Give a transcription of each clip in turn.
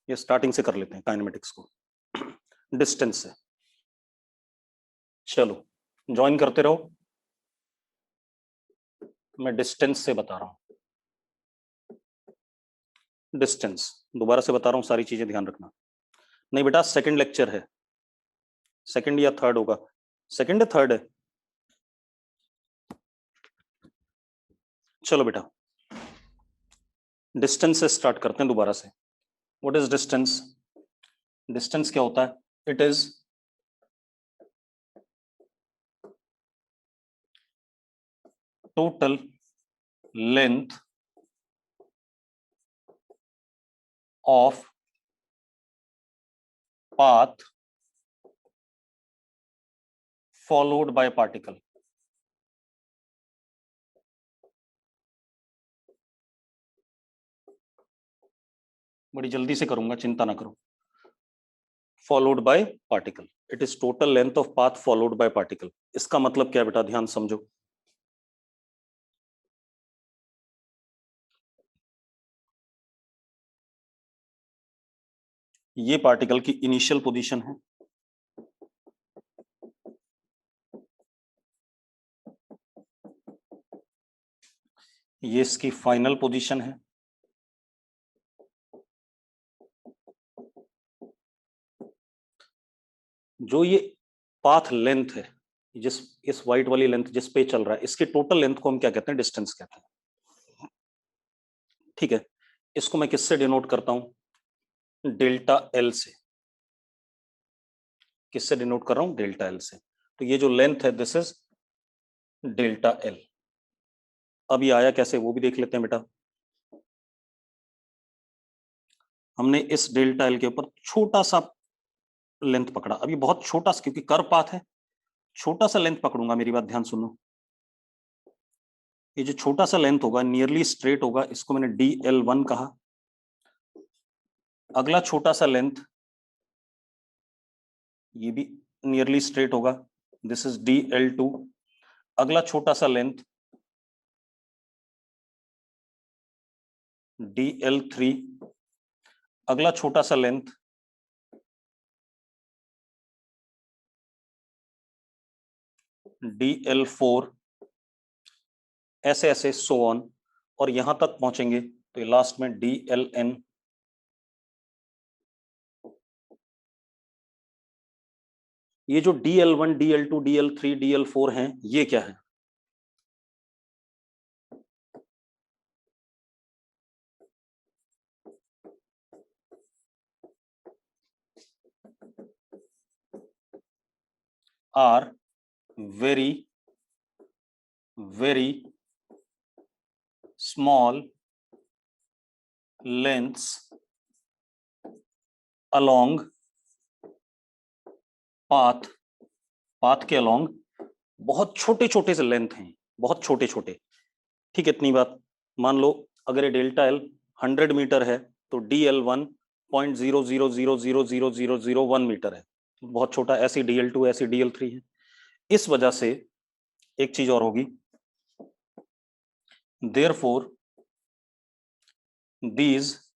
ये स्टार्टिंग से कर लेते हैं काइनेमेटिक्स को, डिस्टेंस से। चलो ज्वाइन करते रहो, मैं डिस्टेंस से बता रहा हूं। डिस्टेंस दोबारा से बता रहा हूं, सारी चीजें ध्यान रखना। नहीं बेटा सेकंड लेक्चर है, सेकंड या थर्ड होगा, सेकंड या थर्ड है। चलो बेटा डिस्टेंस से स्टार्ट करते हैं दोबारा से। What is distance? डिस्टेंस क्या होता है? It is total length of path followed by particle। बड़ी जल्दी से करूंगा, चिंता ना करो। Followed by particle, it is total length of path followed by particle. इसका मतलब क्या बेटा, ध्यान समझो। ये पार्टिकल की इनिशियल पोजीशन है, ये इसकी फाइनल पोजीशन है, जो ये पाथ लेंथ है, जिस इस व्हाइट वाली लेंथ जिस पे चल रहा है, इसके टोटल लेंथ को हम क्या कहते हैं? डिस्टेंस कहते हैं। ठीक है, इसको मैं किससे डिनोट करता हूं? डेल्टा एल से। किससे डिनोट कर रहा हूं? डेल्टा एल से। तो ये जो लेंथ है दिस इज डेल्टा एल। अब ये आया कैसे वो भी देख लेते हैं बेटा। हमने इस डेल्टा एल के ऊपर छोटा सा लेंथ पकड़ा, अभी बहुत छोटा सा क्योंकि कर्व पाथ है, छोटा सा लेंथ पकड़ूंगा। मेरी बात ध्यान सुनो, ये जो छोटा सा लेंथ होगा नियरली स्ट्रेट होगा, इसको मैंने DL1 कहा। अगला छोटा सा लेंथ ये भी नियरली स्ट्रेट होगा, दिस इज DL2। अगला छोटा सा लेंथ DL3। अगला छोटा सा लेंथ DL4। ऐसे ऐसे सो ऑन, और यहां तक पहुंचेंगे तो ये लास्ट में DLN। ये जो DL1 DL2 DL3 DL4 हैं, ये क्या है? Are very very small lengths along path। Path के along बहुत छोटे छोटे से लेंथ हैं, बहुत छोटे छोटे। ठीक है, इतनी बात मान लो। अगर ये डेल्टा एल 100 मीटर है तो DL1 0.00000001 मीटर है, बहुत छोटा। ऐसी DL2 ऐसी DL3 है। इस वजह से एक चीज और होगी, therefore these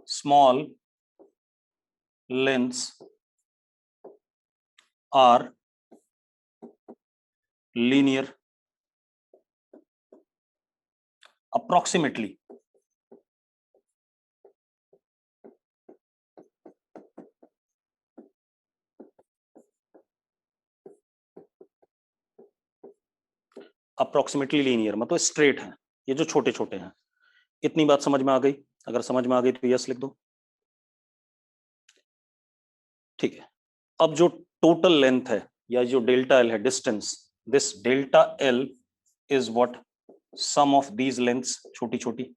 small lengths are linear approximately linear, मतलब स्ट्रेट है ये जो छोटे छोटे हैं। इतनी बात समझ में आ गई? अगर समझ में आ गई तो यस लिख दो। ठीक है, अब जो टोटल लेंथ है या जो डेल्टा एल है, distance, this delta l is what? Sum of these lengths, छोटी छोटी।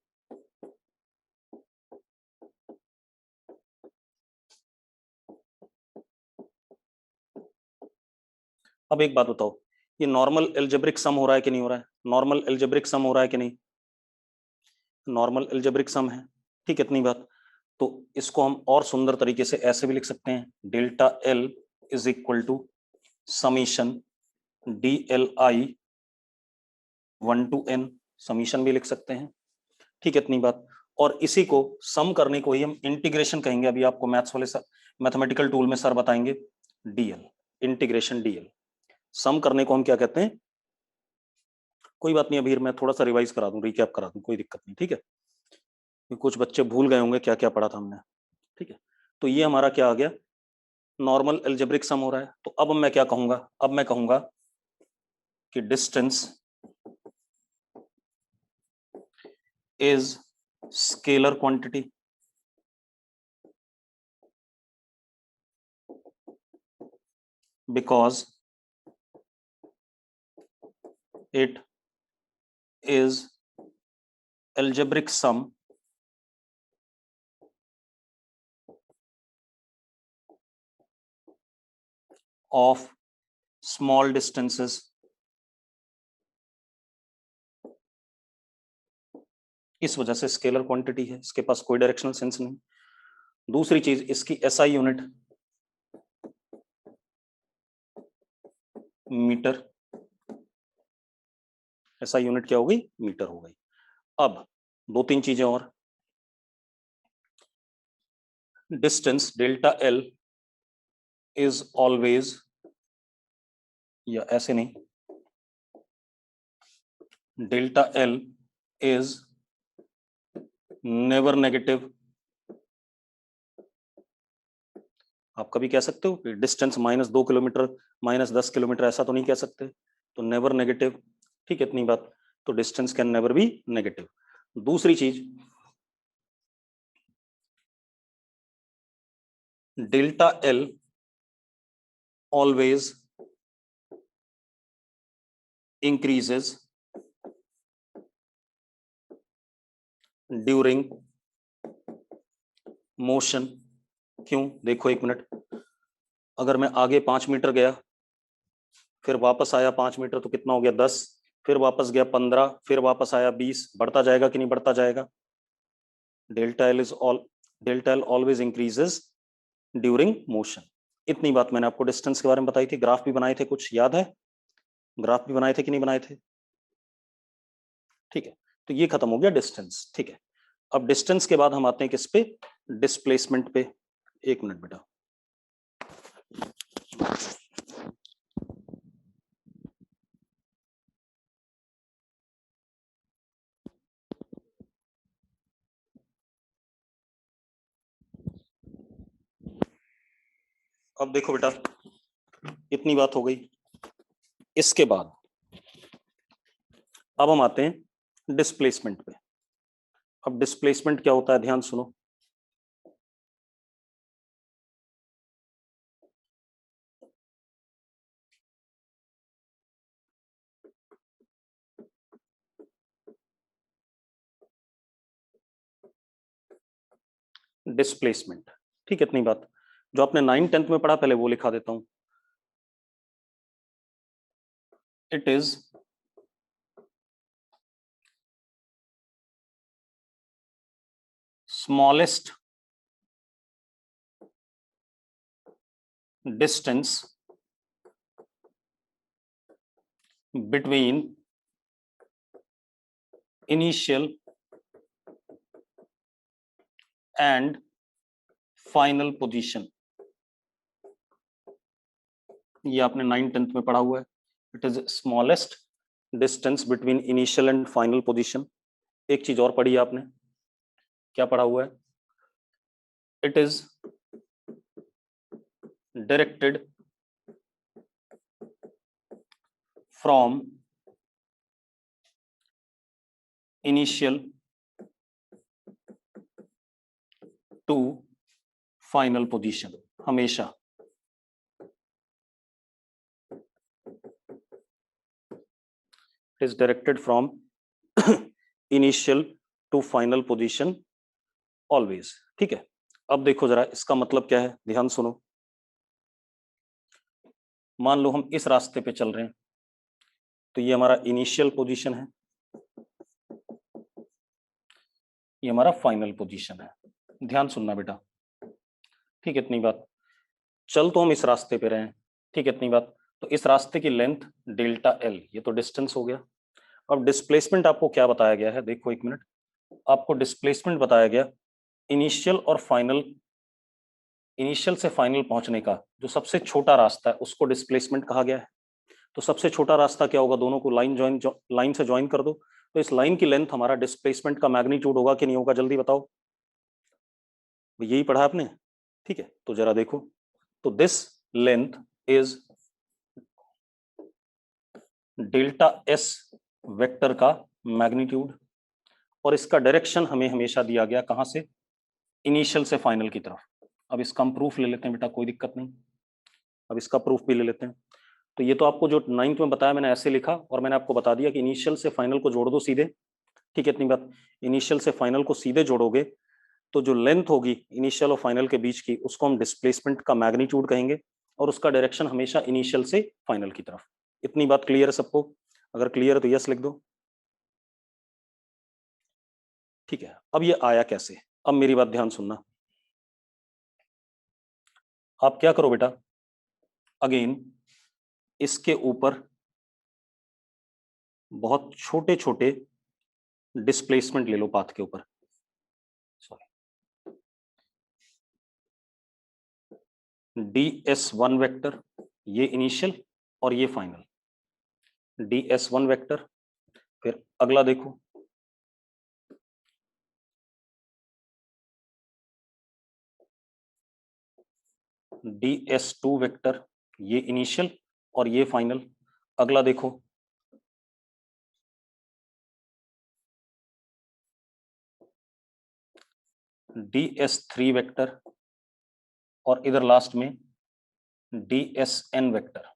अब एक बात बताओ, ये नॉर्मल एल्जेब्रिक सम हो रहा है कि नहीं हो रहा है? नॉर्मल एल्जेब्रिक सम हो रहा है कि नहीं? नॉर्मल एल्जेब्रिक सम है। ठीक है, इतनी बात। तो इसको हम और सुंदर तरीके से ऐसे भी लिख सकते हैं, delta l is equal to summation DLI 1 to N, summation भी लिख सकते हैं। ठीक है, इतनी बात। और इसी को सम करने को ही हम इंटीग्रेशन कहेंगे। अभी आपको मैथ्स वाले सर, मैथमेटिकल टूल में सर बताएंगे डीएल, इंटीग्रेशन डीएल। सम करने को हम क्या कहते हैं? कोई बात नहीं, अभी मैं थोड़ा सा रिवाइज करा दूं, रिकैप करा दूं, कोई दिक्कत नहीं, ठीक है। कुछ बच्चे भूल गए होंगे क्या क्या पढ़ा था हमने, ठीक है। तो ये हमारा क्या आ गया? नॉर्मल एल्जेब्रिक सम हो रहा है। तो अब मैं क्या कहूंगा? अब मैं कहूंगा कि distance is scalar quantity because it is algebraic sum of small distances इस वजह से स्केलर क्वांटिटी है, इसके पास कोई डायरेक्शनल सेंस नहीं। दूसरी चीज, इसकी SI unit metre, SI unit क्या हो गई? मीटर हो गई। अब दो तीन चीजें और, distance delta l is always, या ऐसे नहीं, delta l is never negative. आप कभी कह सकते हो कि डिस्टेंस -2 किलोमीटर, -10 किलोमीटर, ऐसा तो नहीं कह सकते। तो नेवर नेगेटिव, ठीक है, इतनी बात। तो distance can never be negative. दूसरी चीज, delta L always increases during motion. क्यों? देखो एक मिनट, अगर मैं आगे 5 मीटर गया, फिर वापस आया 5 मीटर, तो कितना हो गया? 10, फिर वापस गया 15, फिर वापस आया 20, बढ़ता जाएगा कि नहीं बढ़ता जाएगा? Delta L always increases during motion. इतनी बात मैंने आपको डिस्टेंस के बारे में बताई थी। ग्राफ भी बनाए थे, कुछ याद है? ग्राफ भी बनाए थे कि नहीं बनाए थे? ठीक है, तो ये खत्म हो गया डिस्टेंस, ठीक है। अब डिस्टेंस के बाद हम आते हैं किस पे? डिस्प्लेसमेंट पे। एक मिनट बेटा, अब देखो बेटा, इतनी बात हो गई। इसके बाद अब हम आते हैं डिस्प्लेसमेंट पे। अब डिस्प्लेसमेंट क्या होता है, ध्यान सुनो। डिस्प्लेसमेंट, ठीक है, इतनी बात। जो आपने 9th-10th में पढ़ा, पहले वो लिखा देता हूं। It is smallest distance between initial and final position. ये आपने 9th-10th में पढ़ा हुआ है। It is smallest distance between initial and final position. एक चीज और पढ़ी आपने, क्या पढ़ा हुआ है? It is directed from initial to final position. हमेशा is directed from initial to final position always, ठीक है। अब देखो जरा, इसका मतलब क्या है, ध्यान सुनो। मान लो हम इस रास्ते पे चल रहे हैं, तो ये हमारा इनिशियल पोजीशन है, ये हमारा फाइनल पोजीशन है। ध्यान सुनना बेटा, ठीक है, इतनी बात। चल तो हम इस रास्ते पे रहे हैं, ठीक है, इतनी बात। तो इस रास्ते की लेंथ डेल्टा एल, ये तो डिस्टेंस हो गया। अब डिस्प्लेसमेंट आपको क्या बताया गया है, देखो एक मिनट। आपको डिस्प्लेसमेंट बताया गया, इनिशियल और फाइनल, इनिशियल से फाइनल पहुंचने का जो सबसे छोटा रास्ता है उसको डिस्प्लेसमेंट कहा गया है। तो सबसे छोटा रास्ता क्या होगा, दोनों को लाइन से ज्वाइन कर दो, तो इस लाइन की लेंथ हमारा डिस्प्लेसमेंट का मैग्नीट्यूड होगा कि नहीं होगा, जल्दी बताओ। यही पढ़ा आपने, ठीक है। तो जरा देखो, तो this length is delta S vector का मैग्नीट्यूड, और इसका डायरेक्शन हमें हमेशा दिया गया कहां से, इनिशियल से फाइनल की तरफ। अब इसका हम प्रूफ ले लेते हैं बेटा, कोई दिक्कत नहीं, अब इसका प्रूफ भी ले लेते हैं। तो ये तो आपको जो 9th में बताया मैंने ऐसे लिखा, और मैंने आपको बता दिया कि इनिशियल से फाइनल को जोड़ दो सीधे, ठीक है, इतनी बात। इनिशियल से फाइनल को सीधे जोड़ोगे तो जो लेंथ होगी इनिशियल और फाइनल के बीच की उसको हम डिस्प्लेसमेंट का मैग्नीट्यूड कहेंगे, और उसका डायरेक्शन हमेशा इनिशियल से फाइनल की तरफ। इतनी बात क्लियर है सबको? अगर क्लियर है तो यस लिख दो, ठीक है। अब ये आया कैसे, अब मेरी बात ध्यान सुनना। आप क्या करो बेटा, अगेन इसके ऊपर बहुत छोटे छोटे डिस्प्लेसमेंट ले लो पाथ के ऊपर, सॉरी, ds1 वेक्टर, ये इनिशियल और ये फाइनल, ds1 वेक्टर। फिर अगला देखो, ds2 वेक्टर, ये इनिशियल और ये फाइनल। अगला देखो, ds3 वेक्टर, और इधर लास्ट में dsn वेक्टर।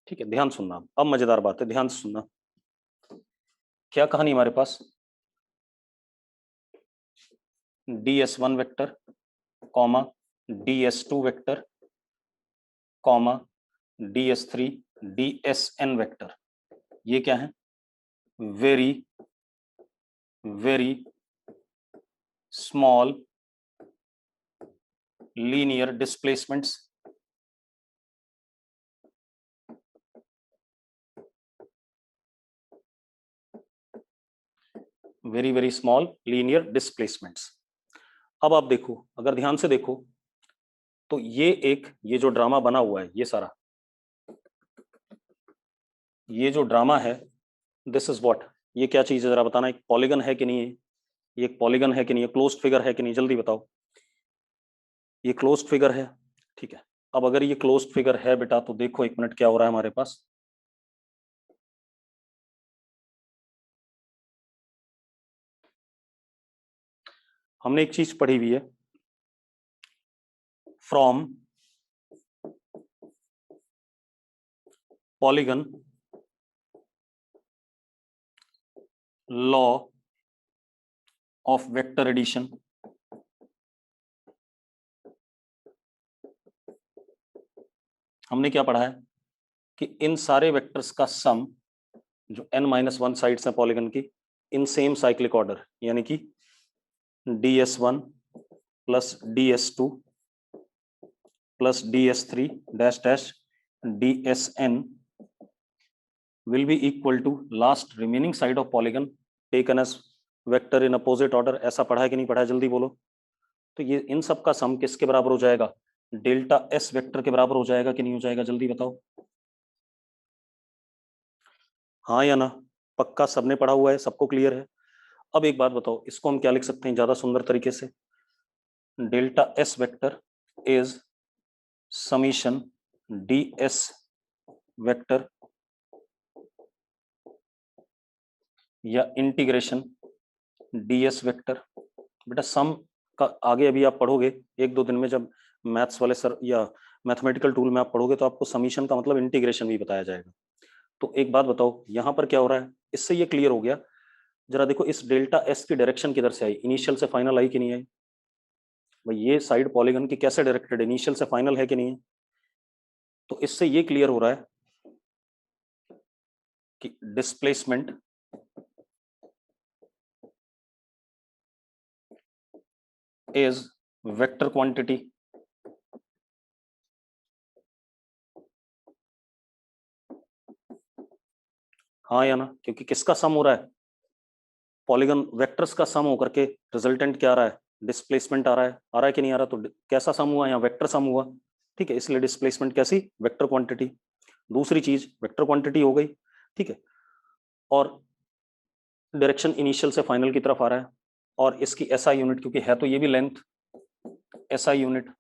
ठीक है, ध्यान सुनना, अब मजेदार बात है, ध्यान से सुनना। क्या कहानी हमारे पास, ds1 vector comma ds2 vector comma ds3 dsn vector, ये क्या है, very very small linear displacements. Very very small linear displacements. अब आप देखो, अगर ध्यान से देखो तो ये जो ड्रामा बना हुआ है, ये सारा, ये जो ड्रामा है, दिस इज व्हाट, ये क्या चीज है जरा बताना, एक पॉलीगन है कि नहीं है, ये एक पॉलीगन है कि नहीं है, क्लोज्ड फिगर है कि नहीं, जल्दी बताओ। ये क्लोज्ड फिगर है, ठीक है। अब अगर ये क्लोज्ड फिगर है बेटा, तो देखो एक मिनट क्या हो रहा है हमारे पास। हमने एक चीज पढ़ी हुई है, from polygon law of vector addition. हमने क्या पढ़ा है कि इन सारे वेक्टर्स का सम, जो n-1 साइड्स हैं पॉलीगन की, इन सेम साइक्लिक ऑर्डर, यानी कि ds1 plus ds2 plus ds3 dash dash dsn will be equal to last remaining side of polygon taken as vector in opposite order। ऐसा पढ़ा है कि नहीं पढ़ा है, जल्दी बोलो। तो ये इन सब का सम किसके बराबर हो जाएगा, डेल्टा एस वेक्टर के बराबर हो जाएगा कि नहीं हो जाएगा, जल्दी बताओ, हाँ या ना। पक्का सबने पढ़ा हुआ है, सबको क्लियर है। अब एक बात बताओ, इसको हम क्या लिख सकते हैं ज्यादा सुंदर तरीके से, delta S vector is summation D S vector या इंटीग्रेशन डीएस वेक्टर। बेटा सम का आगे अभी आप पढ़ोगे एक दो दिन में, जब मैथ्स वाले सर या मैथमेटिकल टूल में आप पढ़ोगे तो आपको समीशन का मतलब इंटीग्रेशन भी बताया जाएगा। तो एक बात बताओ, यहाँ पर क्या हो रहा है, इससे ये क्लियर हो गया। जरा देखो, इस डेल्टा एस की डायरेक्शन किधर से आई, इनिशियल से फाइनल आई कि नहीं आई, भाई ये साइड पॉलीगन की कैसे डायरेक्टेड, इनिशियल से फाइनल है कि नहीं है। तो इससे ये क्लियर हो रहा है कि डिस्प्लेसमेंट इज वेक्टर क्वांटिटी हाँ या ना, क्योंकि किसका सम हो रहा है, पॉलीगन वेक्टर्स का सम होकर के रिजल्टेंट क्या आ रहा है, डिस्प्लेसमेंट आ रहा है कि नहीं आ रहा, तो कैसा सम हुआ, यहाँ वेक्टर सम हुआ, ठीक है, इसलिए डिस्प्लेसमेंट कैसी, वेक्टर क्वांटिटी। दूसरी चीज वेक्टर क्वांटिटी हो गई, ठीक है, और डायरेक्शन इनिशियल से फाइनल की तरफ आ रहा है, और इसकी एसआई यूनिट, क्योंकि है तो ये भी लेंथ, एसआई यूनिट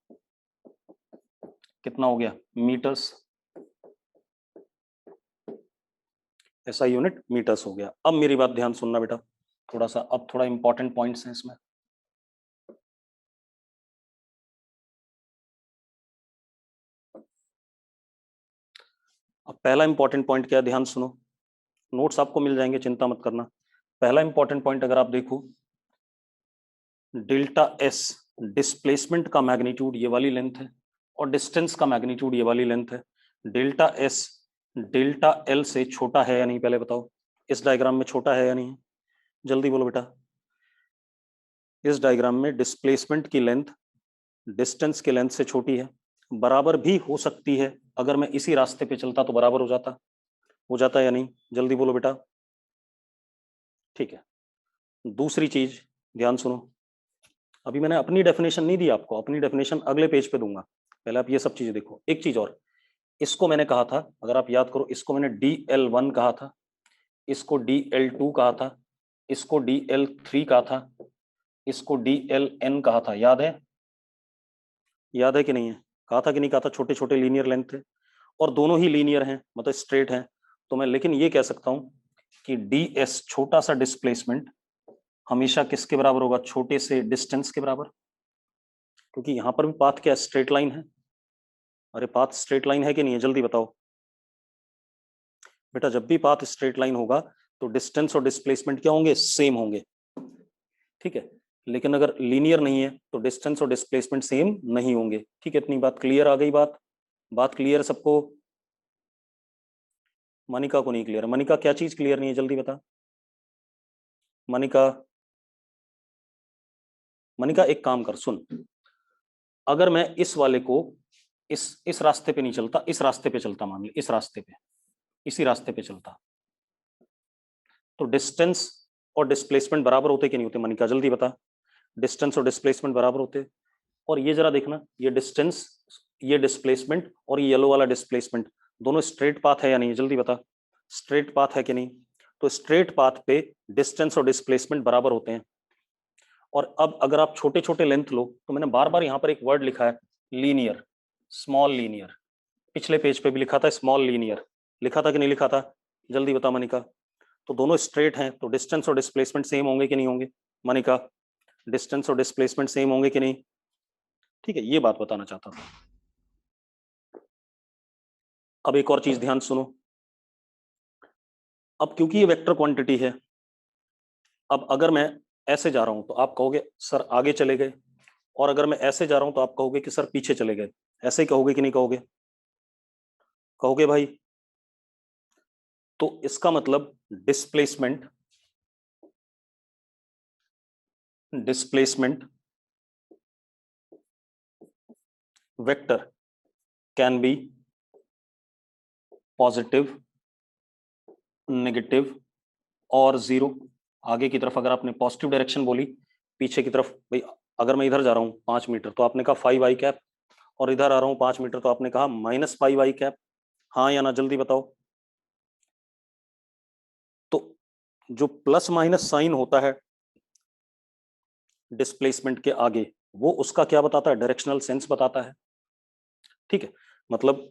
कितना हो गया, मीटर्स, एसआई यूनिट मीटर्स हो गया। अब मेरी बात ध्यान सुनना बेटा, थोड़ा सा अब थोड़ा इंपॉर्टेंट पॉइंट्स हैं इसमें। अब पहला इंपॉर्टेंट पॉइंट क्या है, ध्यान सुनो, नोट्स आपको मिल जाएंगे, चिंता मत करना। पहला इंपॉर्टेंट पॉइंट अगर आप देखो, डेल्टा एस डिस्प्लेसमेंट का मैग्नीट्यूड ये वाली लेंथ है, और डिस्टेंस का मैग्नीट्यूड ये वाली लेंथ है। डेल्टा एस डेल्टा एल से छोटा है या नहीं, पहले बताओ, इस डायग्राम में छोटा है या नहीं, जल्दी बोलो बेटा। इस डायग्राम में डिस्प्लेसमेंट की लेंथ डिस्टेंस के लेंथ से छोटी है, बराबर भी हो सकती है, अगर मैं इसी रास्ते पे चलता तो बराबर हो जाता या नहीं, जल्दी बोलो बेटा। ठीक है, दूसरी चीज ध्यान सुनो, अभी मैंने अपनी डेफिनेशन नहीं दी आपको, अपनी डेफिनेशन अगले पेज पे दूंगा, पहले आप ये सब चीजें देखो। एक चीज और, इसको मैंने कहा था, अगर आप याद करो, इसको मैंने DL1 कहा था, इसको DL2 कहा था, इसको DL3 कहा था, इसको DLN कहा था, याद है, याद है कि नहीं है, कहा था कि नहीं कहा था, छोटे छोटे लीनियर लेंथ थे, और दोनों ही लीनियर हैं, मतलब स्ट्रेट हैं, तो मैं लेकिन ये कह सकता हूं कि DS छोटा सा डिस्प्लेसमेंट हमेशा किसके बराबर होगा, छोटे से डिस्टेंस के बराबर, क्योंकि यहां पर भी पाथ क्या स्ट्रेट लाइन है, अरे पाथ स्ट्रेट लाइन है कि नहीं है, जल्दी बताओ बेटा। जब भी पाथ स्ट्रेट लाइन होगा तो डिस्टेंस और डिस्प्लेसमेंट क्या होंगे, सेम होंगे, ठीक है, लेकिन अगर लीनियर नहीं है तो डिस्टेंस और डिस्प्लेसमेंट सेम नहीं होंगे, ठीक है, इतनी बात क्लियर आ गई, बात क्लियर सबको। मनिका को नहीं क्लियर, मनिका क्या चीज क्लियर नहीं है, जल्दी बता मनिका। मनिका एक काम कर, सुन, अगर मैं इस वाले को इस रास्ते पे नहीं चलता, इस रास्ते पे चलता, मान ली इस रास्ते पे, इसी रास्ते पे चलता, तो डिस्टेंस और डिस्प्लेसमेंट बराबर होते कि नहीं होते, मनिका जल्दी बता, डिस्टेंस और डिस्प्लेसमेंट बराबर होते। और ये जरा देखना, ये डिस्टेंस, ये डिस्प्लेसमेंट, और ये येलो वाला डिस्प्लेसमेंट, दोनों स्ट्रेट पाथ है या नहीं, जल्दी बता, स्ट्रेट पाथ है कि नहीं, तो स्ट्रेट पाथ पे डिस्टेंस और डिस्प्लेसमेंट बराबर होते हैं। और अब अगर आप छोटे छोटे लेंथ लो, तो मैंने बार बार यहाँ पर एक वर्ड लिखा है, लीनियर, स्मॉल लीनियर, पिछले पेज पे भी लिखा था स्मॉल लीनियर, लिखा था कि नहीं लिखा था, जल्दी बता मनिका। तो दोनों स्ट्रेट हैं तो डिस्टेंस और डिस्प्लेसमेंट सेम होंगे कि नहीं होंगे, मनिका डिस्टेंस और डिस्प्लेसमेंट सेम होंगे कि नहीं, ठीक है, ये बात बताना चाहता था। अब एक और चीज ध्यान सुनो, अब क्योंकि ये वेक्टर क्वांटिटी है, अब अगर मैं ऐसे जा रहा हूं तो आप कहोगे सर आगे चले गए, और अगर मैं ऐसे जा रहा हूं तो आप कहोगे कि सर पीछे चले गए, ऐसे ही कहोगे कि नहीं कहोगे, कहोगे भाई। तो इसका मतलब displacement displacement vector can be positive, negative और जीरो। आगे की तरफ अगर आपने पॉजिटिव डायरेक्शन बोली, पीछे की तरफ भाई, अगर मैं इधर जा रहा हूँ 5 मीटर तो आपने कहा 5i कैप, और इधर आ रहा हूँ 5 मीटर तो आपने कहा -5i कैप, हाँ या ना, जल्दी बताओ। तो जो प्लस माइनस साइन होता है डिस्प्लेसमेंट के आगे, वो उसका क्या बताता है, डायरेक्शनल सेंस बताता है, ठीक है, मतलब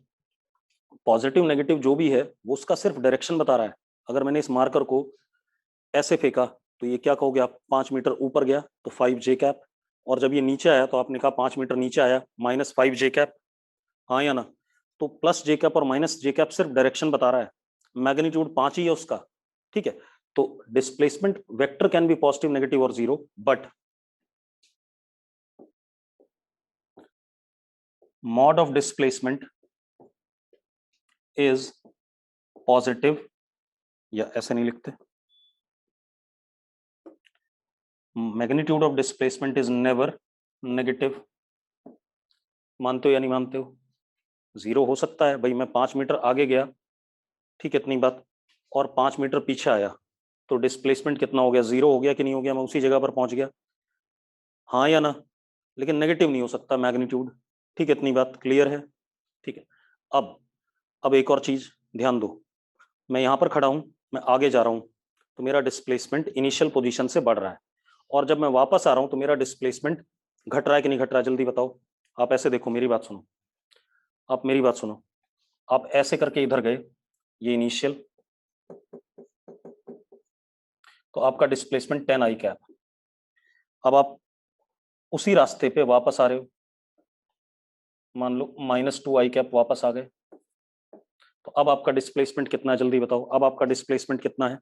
पॉजिटिव नेगेटिव जो भी है वो उसका सिर्फ डायरेक्शन बता रहा है। अगर मैंने इस मार्कर को ऐसे फेंका तो ये क्या कहोगे आप, 5 मीटर ऊपर गया तो 5j कैप, और जब ये नीचे आया तो आपने कहा 5 मीटर नीचे आया -5j कैप, हाँ या ना। तो +j कैप और -j कैप सिर्फ डायरेक्शन बता रहा है, मैग्नीट्यूड 5 ही है उसका, ठीक है। तो displacement vector can be positive, negative और zero, but mod of displacement is positive, या ऐसे नहीं लिखते, magnitude of displacement is never negative, मानते हो या नहीं मानते हो, जीरो हो सकता है भाई, मैं 5 मीटर आगे गया, ठीक है, इतनी बात, और 5 मीटर पीछे आया तो डिस्प्लेसमेंट कितना हो गया, 0 हो गया कि नहीं हो गया, मैं उसी जगह पर पहुंच गया, हाँ या ना। लेकिन नेगेटिव नहीं हो सकता मैग्नीट्यूड, ठीक है, इतनी बात क्लियर है। ठीक है, अब एक और चीज ध्यान दो, मैं यहां पर खड़ा हूं, मैं आगे जा रहा हूं तो मेरा डिस्प्लेसमेंट इनिशियल पोजीशन से बढ़ रहा है, और जब मैं वापस आ रहा हूं तो मेरा डिस्प्लेसमेंट घट रहा है कि नहीं घट रहा है, जल्दी बताओ। आप ऐसे देखो, मेरी बात सुनो, आप मेरी बात सुनो, आप ऐसे करके इधर गए, ये इनिशियल, तो आपका डिस्प्लेसमेंट 10 आई कैप। अब आप उसी रास्ते पे वापस आ रहे हो, मान लो -2 आई कैप वापस आ गए, तो अब आपका डिस्प्लेसमेंट कितना है, जल्दी बताओ, अब आपका डिस्प्लेसमेंट कितना है,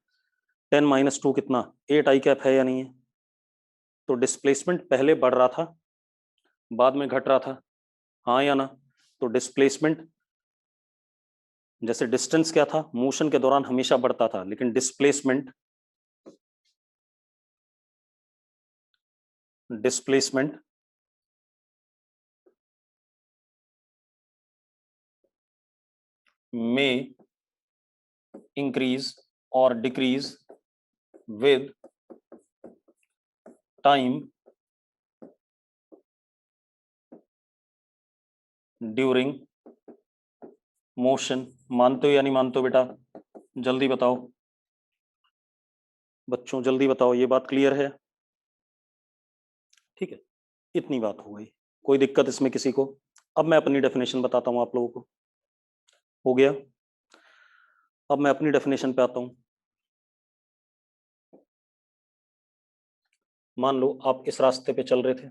10 - 2 कितना, 8 आई कैप है या नहीं है। तो डिस्प्लेसमेंट पहले बढ़ रहा था, बाद में घट रहा था, हाँ या ना। तो डिस्प्लेसमेंट, जैसे डिस्टेंस क्या था, मोशन के दौरान हमेशा बढ़ता था, लेकिन डिस्प्लेसमेंट डिस्प्लेसमेंट में इंक्रीज और decrease with time during motion. मानते हो या नहीं मानते हो बेटा, जल्दी बताओ बच्चों, जल्दी बताओ, ये बात क्लियर है। ठीक है, इतनी बात हो गई, कोई दिक्कत इसमें किसी को। अब मैं अपनी डेफिनेशन बताता हूं आप लोगों को, हो गया। अब मैं अपनी डेफिनेशन पे आता हूं। मान लो आप इस रास्ते पे चल रहे थे,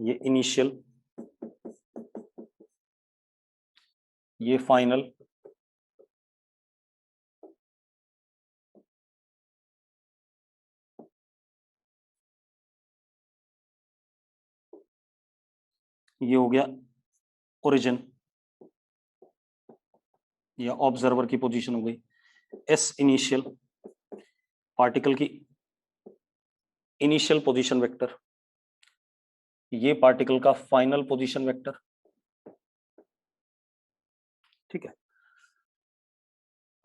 ये इनिशियल, ये फाइनल, ये हो गया ओरिजिन या ऑब्जर्वर की पोजीशन हो गई। एस इनिशियल, पार्टिकल की इनिशियल पोजीशन वेक्टर, ये पार्टिकल का फाइनल पोजीशन वेक्टर। ठीक है,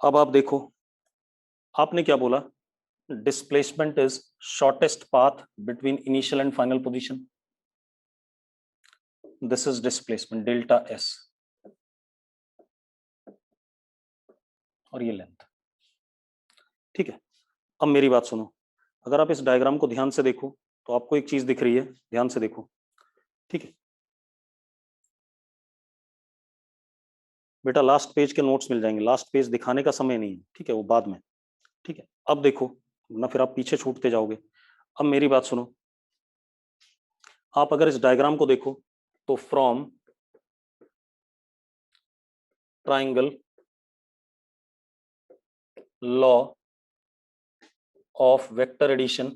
अब आप देखो, आपने क्या बोला, displacement is shortest path between initial and final position, this is displacement delta S, और ये लेंथ। ठीक है, अब मेरी बात सुनो, अगर आप इस डायग्राम को ध्यान से देखो तो आपको एक चीज दिख रही है, ध्यान से देखो। ठीक है बेटा, लास्ट पेज के नोट्स मिल जाएंगे, लास्ट पेज दिखाने का समय नहीं है, ठीक है, वो बाद में। ठीक है, अब देखो, ना फिर आप पीछे छूटते जाओगे। अब मेरी बात सुनो, आप अगर इस डायग्राम को देखो तो from triangle law of vector addition,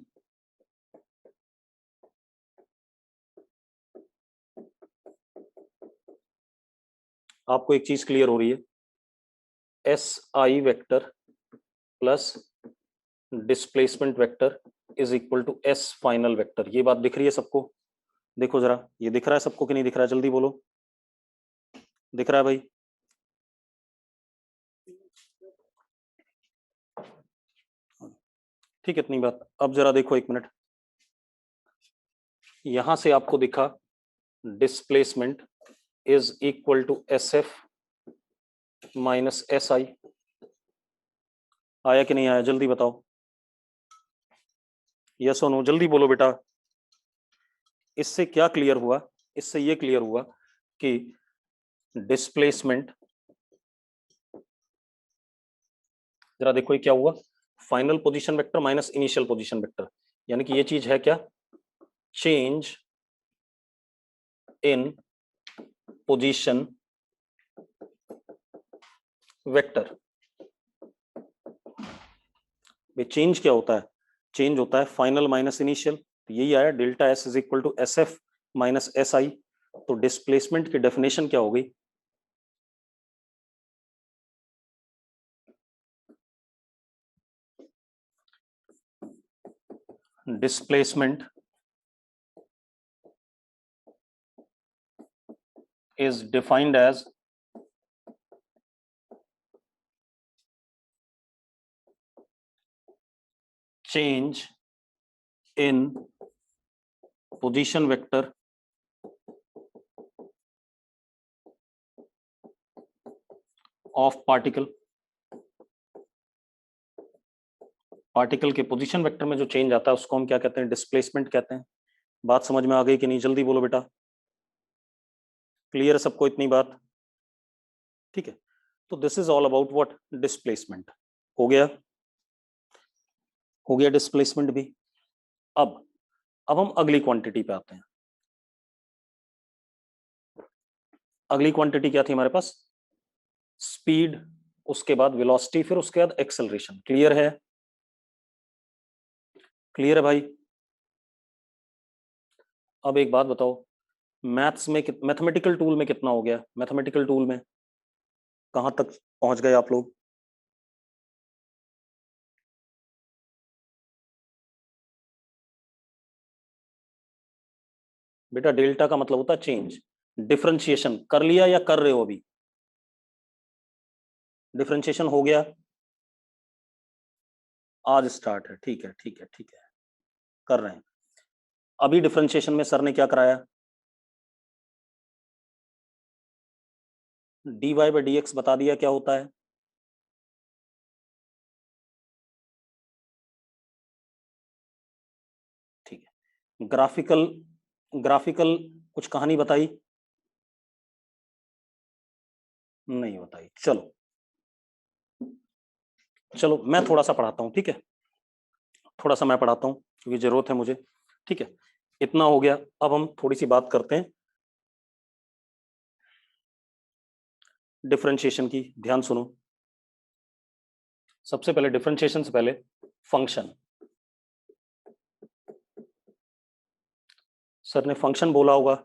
आपको एक चीज क्लियर हो रही है, s i vector plus displacement vector is equal to s final vector. ये बात दिख रही है सबको, देखो जरा, ये दिख रहा है सबको कि नहीं दिख रहा है, जल्दी बोलो, दिख रहा है भाई। ठीक है, इतनी बात। अब जरा देखो एक मिनट, यहां से आपको दिखा displacement is equal to s f minus s i, आया कि नहीं आया, जल्दी बताओ, यस और नो, जल्दी बोलो बेटा। इससे क्या क्लियर हुआ, इससे ये क्लियर हुआ कि डिस्प्लेसमेंट, जरा देखो ये क्या हुआ, final position vector minus initial position vector, यानी कि ये चीज है क्या, change in position vector. Change क्या होता है, चेंज होता है फाइनल माइनस इनिशियल, तो यही आया delta s is equal to s f minus s i. तो डिस्प्लेसमेंट की डेफिनेशन क्या हो गई, displacement is defined as change in position vector of particle, particle के पोजीशन वेक्टर में जो चेंज आता है उसको हम क्या कहते हैं, डिस्प्लेसमेंट कहते हैं। बात समझ में आ गई कि नहीं, जल्दी बोलो बेटा, क्लियर है सबको इतनी बात? ठीक है, तो this is all about what, displacement. हो गया, हो गया डिस्प्लेसमेंट भी। अब हम अगली क्वांटिटी पे आते हैं। अगली क्वांटिटी क्या थी हमारे पास, स्पीड, उसके बाद वेलोसिटी, फिर उसके बाद एक्सेलरेशन। क्लियर है? क्लियर है भाई? अब एक बात बताओ, मैथ्स में मैथमेटिकल टूल में कितना हो गया, मैथमेटिकल टूल में कहां तक पहुंच गए आप लोग? बेटा डेल्टा का मतलब होता है चेंज। डिफरेंशिएशन कर लिया या कर रहे हो अभी? डिफरेंशिएशन हो गया, आज स्टार्ट है, ठीक है ठीक है ठीक है, कर रहे हैं। अभी डिफरेंशिएशन में सर ने क्या कराया, dy बाई dx बता दिया क्या होता है। ठीक है, ग्राफिकल, ग्राफिकल कुछ कहानी बताई? नहीं बताई। चलो चलो मैं थोड़ा सा पढ़ाता हूँ, ठीक है, थोड़ा सा मैं पढ़ाता हूँ क्योंकि जरूरत है मुझे। ठीक है, इतना हो गया। अब हम थोड़ी सी बात करते हैं डिफरेंशिएशन की, ध्यान सुनो। सबसे पहले डिफरेंशिएशन से पहले फंक्शन, सर ने फंक्शन बोला होगा,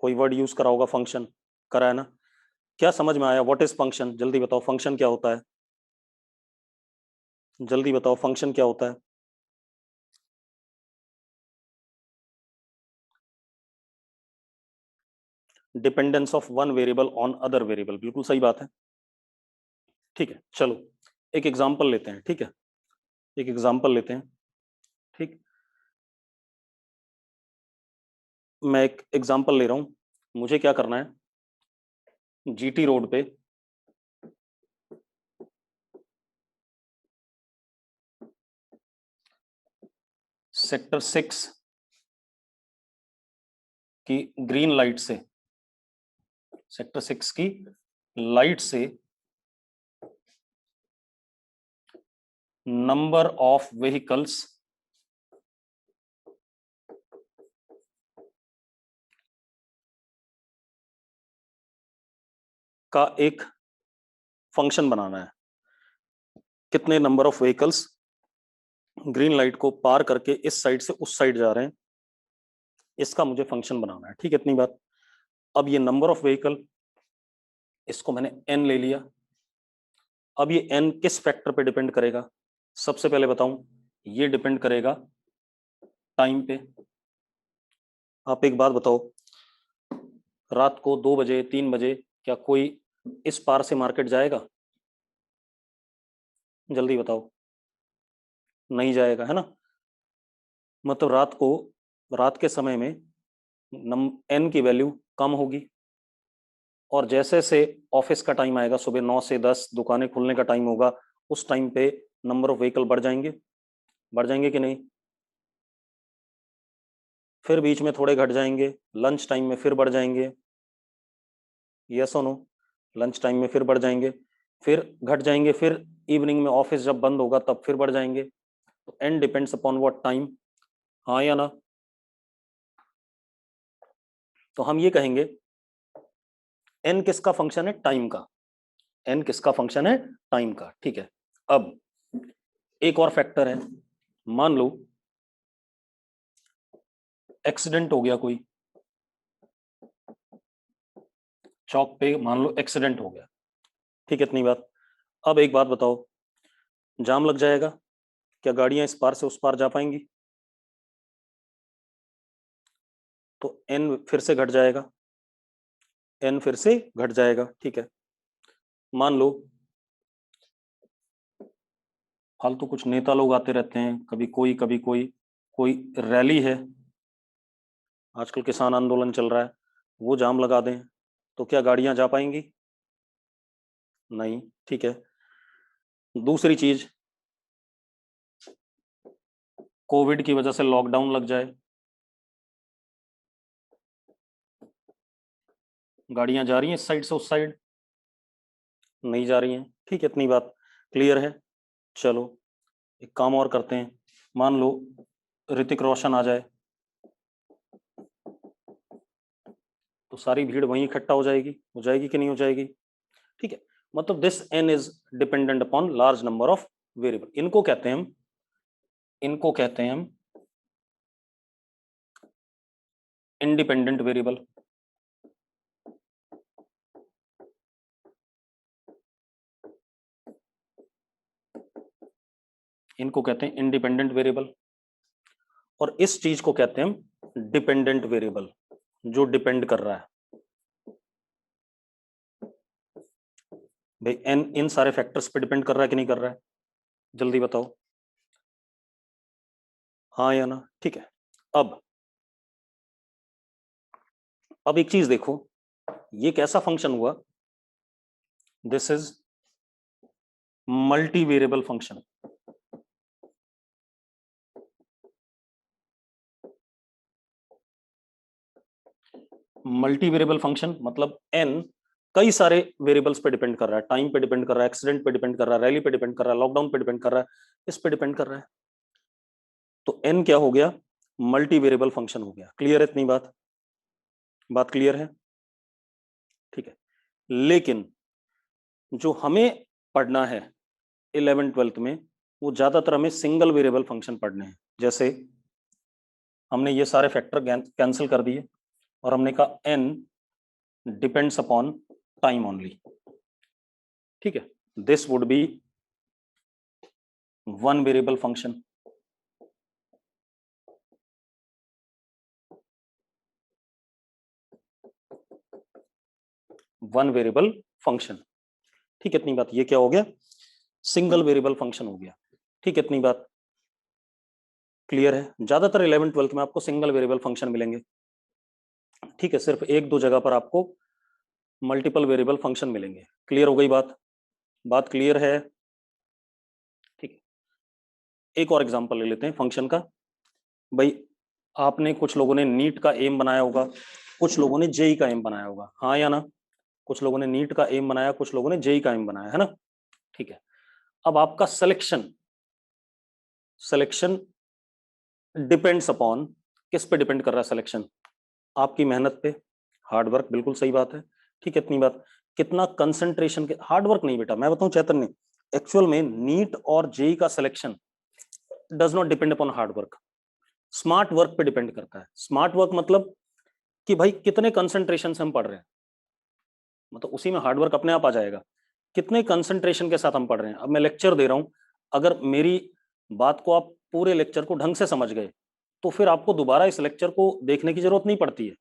कोई वर्ड यूज करा होगा, फंक्शन करा है ना? क्या समझ में आया, व्हाट इज फंक्शन? जल्दी बताओ, फंक्शन क्या होता है? जल्दी बताओ, फंक्शन क्या होता है? Dependence of one variable on other variable, बिल्कुल सही बात है। ठीक है, चलो एक एग्जांपल लेते हैं, ठीक है, एक एग्जांपल लेते हैं। ठीक, मैं एक एग्जांपल ले रहा हूं। मुझे क्या करना है, जीटी रोड पे सेक्टर 6 की ग्रीन लाइट से, सेक्टर 6 की लाइट से नंबर ऑफ व्हीकल्स का एक फंक्शन बनाना है। कितने number of vehicles green light को पार करके इस साइड से उस साइड जा रहे हैं, इसका मुझे फंक्शन बनाना है। ठीक है, इतनी बात। अब ये नंबर ऑफ व्हीकल, इसको मैंने n ले लिया। अब ये n किस फैक्टर पे डिपेंड करेगा, सबसे पहले बताऊं, ये डिपेंड करेगा टाइम पे। आप एक बात बताओ, रात को 2 बजे 3 बजे क्या कोई इस पार से मार्केट जाएगा? जल्दी बताओ, नहीं जाएगा, है ना? मतलब रात को, रात के समय में n की वैल्यू कम होगी, और जैसे से ऑफिस का टाइम आएगा, सुबह 9 से 10 दुकानें खुलने का टाइम होगा, उस टाइम पे नंबर ऑफ व्हीकल बढ़ जाएंगे, बढ़ जाएंगे कि नहीं? फिर बीच में थोड़े घट जाएंगे, लंच टाइम में फिर बढ़ जाएंगे, यस और नो? लंच टाइम में फिर बढ़ जाएंगे, फिर घट जाएंगे, फिर इवनिंग में ऑफिस जब बंद होगा तब फिर बढ़ जाएंगे। तो n depends upon what, time, हाँ या ना? तो हम ये कहेंगे एन किसका फंक्शन है, टाइम का। एन किसका फंक्शन है, टाइम का। ठीक है, अब एक और फैक्टर है, मान लो एक्सीडेंट हो गया कोई, चौक पे मान लो एक्सीडेंट हो गया, ठीक है, इतनी बात। अब एक बात बताओ, जाम लग जाएगा, क्या गाड़ियां इस पार से उस पार जा पाएंगी? तो एन फिर से घट जाएगा, एन फिर से घट जाएगा। ठीक है, मान लो फालतू कुछ नेता लोग आते रहते हैं, कभी कोई कभी कोई रैली है, आजकल किसान आंदोलन चल रहा है, वो जाम लगा दें तो क्या गाड़ियां जा पाएंगी? नहीं। ठीक है। दूसरी चीज, कोविड की वजह से लॉकडाउन लग जाए, गाड़ियां जा रही हैं इस साइड से उस साइड? नहीं जा रही हैं। ठीक है, इतनी बात क्लियर है। चलो एक काम और करते हैं, मान लो ऋतिक रोशन आ जाए तो सारी भीड़ वहीं इकट्ठा हो जाएगी कि नहीं हो जाएगी? ठीक है, मतलब this n is dependent upon large number of variable. इनको कहते हैं हम इंडिपेंडेंट वेरिएबल। इनको कहते हैं इंडिपेंडेंट वेरिएबल, और इस चीज को कहते हैं हम डिपेंडेंट वेरिएबल, जो डिपेंड कर रहा है। भाई एन इन सारे फैक्टर्स पे डिपेंड कर रहा है कि नहीं कर रहा है? जल्दी बताओ, हाँ या ना? ठीक है। अब अब एक चीज देखो, ये कैसा फंक्शन हुआ? This is multi variable function. Multi variable function मतलब एन कई सारे वेरिएबल्स पे डिपेंड कर रहा है, टाइम पे डिपेंड कर रहा है, एक्सीडेंट पे डिपेंड कर रहा है, रैली पे डिपेंड कर रहा है, लॉकडाउन पे डिपेंड कर रहा है, इस पे डिपेंड कर रहा है। तो एन क्या हो गया? मल्टी वेरिएबल फंक्शन हो गया। क्लियर है इतनी बात? बात क्लियर है? ठीक है। लेकिन जो हमें पढ़ना है 11th 12th में, वो ज्यादातर हमें सिंगल वेरिएबल फंक्शन पढ़ने हैं। जैसे हमने ये सारे फैक्टर कैंसिल कर दिए और हमने कहा n depends upon time only. ठीक है, this would be one variable function. One variable function. ठीक है, इतनी बात। ये क्या हो गया? सिंगल वेरिएबल फंक्शन हो गया। ठीक है, इतनी बात क्लियर है? ज्यादातर 11th 12th में आपको सिंगल वेरिएबल फंक्शन मिलेंगे। ठीक है, सिर्फ एक दो जगह पर आपको मल्टीपल वेरिएबल फंक्शन मिलेंगे। क्लियर हो गई बात? बात क्लियर है? ठीक है, एक और एग्जांपल ले लेते हैं फंक्शन का। भाई आपने, कुछ लोगों ने नीट का एम बनाया होगा, कुछ लोगों ने जेई का एम बनाया होगा, हाँ या ना? कुछ लोगों ने नीट का एम बनाया, कुछ लोगों ने जेई का एम बनाया, है ना? ठीक है। अब आपका सिलेक्शन सिलेक्शन डिपेंड्स अपॉन, किस पे डिपेंड कर रहा है सिलेक्शन? आपकी मेहनत पे, हार्डवर्क, बिल्कुल सही बात है। ठीक है, इतनी बात। कितना कंसंट्रेशन के, हार्डवर्क नहीं बेटा, मैं बताऊं चैतन्य, एक्चुअल में नीट और जेई का selection does not depend upon hard work, smart work पे डिपेंड करता है। स्मार्ट वर्क मतलब कि भाई कितने कंसंट्रेशन से हम पढ़ रहे हैं, मतलब उसी में हार्डवर्क अपने आप आ जाएगा। कितने कंसंट्रेशन के साथ हम पढ़ रहे हैं। अब मैं लेक्चर दे रहा हूं, अगर मेरी बात को आप पूरे लेक्चर को ढंग से समझ गए तो फिर आपको दोबारा इस लेक्चर को देखने की जरूरत नहीं पड़ती है,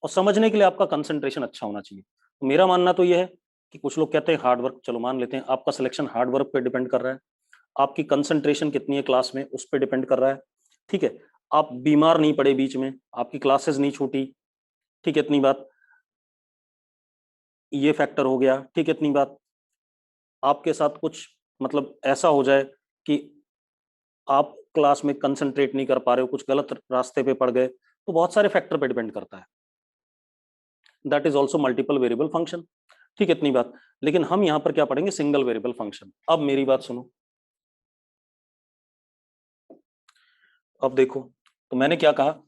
और समझने के लिए आपका कंसंट्रेशन अच्छा होना चाहिए। तो मेरा मानना तो यह है कि कुछ लोग कहते हैं हार्डवर्क, चलो मान लेते हैं, आपका सिलेक्शन हार्डवर्क पे डिपेंड कर रहा है, आपकी कंसंट्रेशन कितनी है क्लास में उस पर डिपेंड कर रहा है। ठीक है, आप बीमार नहीं पड़े बीच में, आपकी क्लासेस नहीं छूटी। ठीक है, इतनी बात। ये फैक्टर हो गया। ठीक है, इतनी बात। आपके साथ कुछ मतलब ऐसा हो जाए कि आप क्लास में कंसंट्रेट नहीं कर पा रहे हो, कुछ गलत रास्ते पे पड़ गए, तो बहुत सारे फैक्टर पे डिपेंड करता है। That is also multiple variable function. ठीक है, इतनी बात। लेकिन हम यहां पर क्या पढ़ेंगे? Single variable function. अब मेरी बात सुनो, अब देखो, तो मैंने क्या कहा,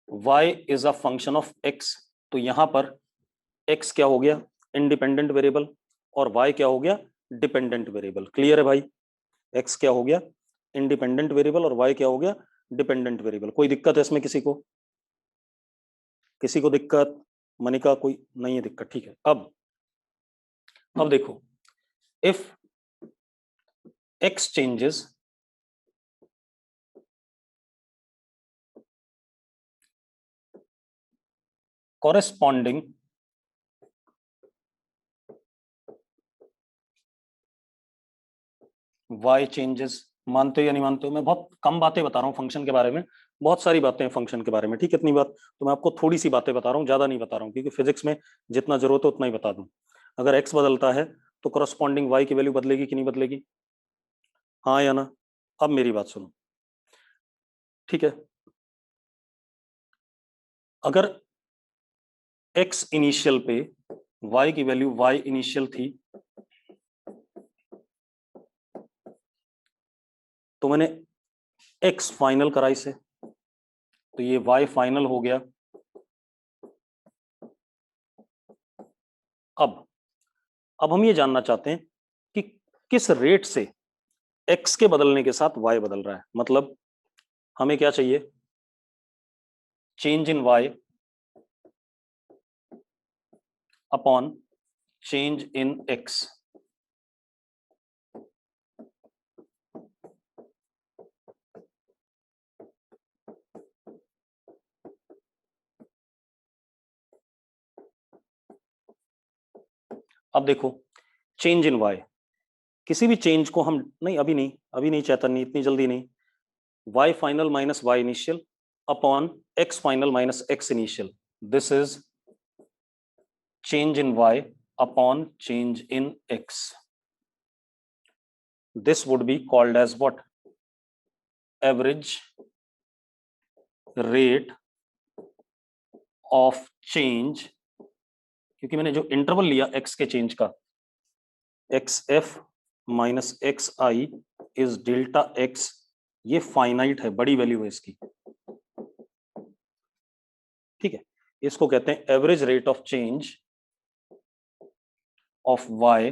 y is a function of x। तो यहां पर x क्या हो गया? इंडिपेंडेंट वेरिएबल, और y क्या हो गया? Dependent variable. क्लियर है भाई? x क्या हो गया? इंडिपेंडेंट वेरिएबल, और y क्या हो गया? Dependent variable. कोई दिक्कत है इसमें किसी को? किसी को दिक्कत? मनिका कोई नहीं है दिक्कत? ठीक है। अब देखो, if x changes, corresponding y changes, मानते हो या नहीं मानते हो? मैं बहुत कम बातें बता रहा हूँ फंक्शन के बारे में, बहुत सारी बातें हैं फंक्शन के बारे में, ठीक है, इतनी बात तो मैं आपको थोड़ी सी बातें बता रहा हूँ, ज्यादा नहीं बता रहा हूँ, क्योंकि फिजिक्स में जितना जरूरत है उतना ही बता दूं। अगर एक्स बदलता है तो करस्पॉन्डिंग वाई की वैल्यू बदलेगी कि नहीं बदलेगी? हाँ या ना? अब मेरी बात सुनो, ठीक है। अगर एक्स इनिशियल पे वाई की वैल्यू वाई इनिशियल थी, तो मैंने एक्स फाइनल करा इसे, तो ये वाई फाइनल हो गया। अब हम ये जानना चाहते हैं कि किस रेट से एक्स के बदलने के साथ वाई बदल रहा है, मतलब हमें क्या चाहिए? Change in y upon change in x. अब देखो, चेंज इन वाई, किसी भी चेंज को हम नहीं, अभी नहीं चैतन्य, इतनी जल्दी नहीं। Y final minus y initial upon x final minus x initial, this is change in y upon change in x. This would be called as what? Average rate of change, क्योंकि मैंने जो इंटरवल लिया x के change का, xf minus x I is delta x, ये finite है, बड़ी value है इसकी, ठीक है। इसको कहते हैं average rate of change of y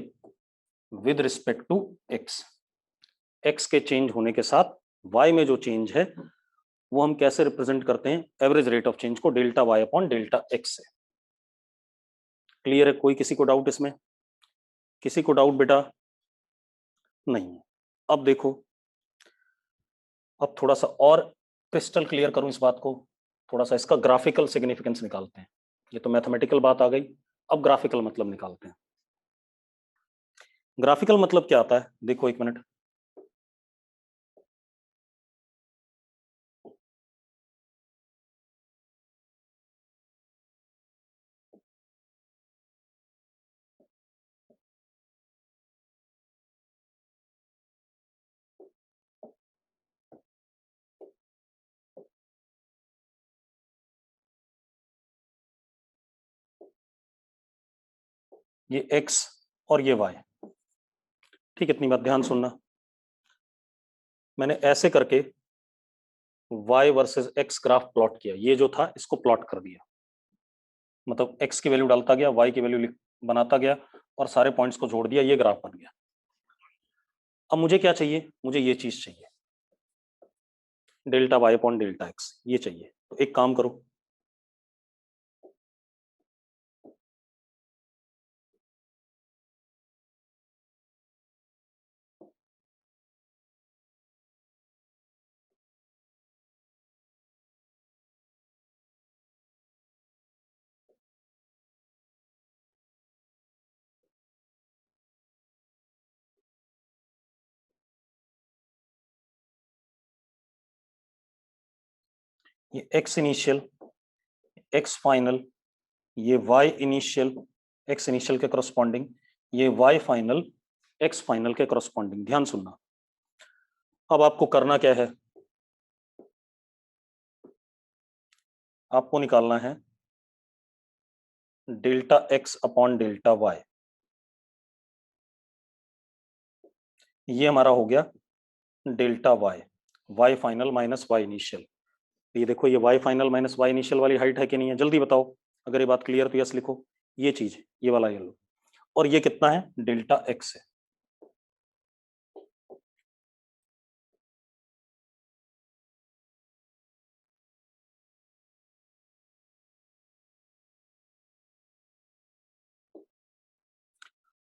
with respect to x। x के चेंज होने के साथ y में जो चेंज है वो हम कैसे रिप्रेजेंट करते हैं? एवरेज रेट ऑफ चेंज को delta y upon delta x से। क्लियर है? कोई किसी को डाउट इसमें? किसी को डाउट बेटा? नहीं है। अब देखो, अब थोड़ा सा और क्रिस्टल क्लियर करूं इस बात को, थोड़ा सा इसका ग्राफिकल सिग्निफिकेंस निकालते हैं। ये तो मैथमेटिकल बात आ गई, अब ग्राफिकल मतलब निकालते हैं। ग्राफिकल मतलब क्या आता है? देखो एक मिनट, ये x और ये y, ठीक, इतनी बात ध्यान सुनना। मैंने ऐसे करके y versus x graph plot किया, ये जो था इसको प्लॉट कर दिया, मतलब x की वैल्यू डालता गया, y की वैल्यू बनाता गया और सारे पॉइंट्स को जोड़ दिया, ये ग्राफ बन गया। अब मुझे क्या चाहिए? मुझे ये चीज चाहिए, delta y upon delta x, ये चाहिए। तो एक काम करो, ये x इनिशियल, x फाइनल, ये y इनिशियल, x इनिशियल के करस्पॉन्डिंग, ये y फाइनल x फाइनल के करस्पॉन्डिंग। ध्यान सुनना, अब आपको करना क्या है? आपको निकालना है delta x upon delta y। ये हमारा हो गया delta y, y final minus y initial. ये देखो, ये y final minus y initial वाली हाइट है कि नहीं है? जल्दी बताओ, अगर ये बात क्लियर तो यस लिखो। ये चीज, ये वाला येलो, और ये कितना है? डेल्टा x है।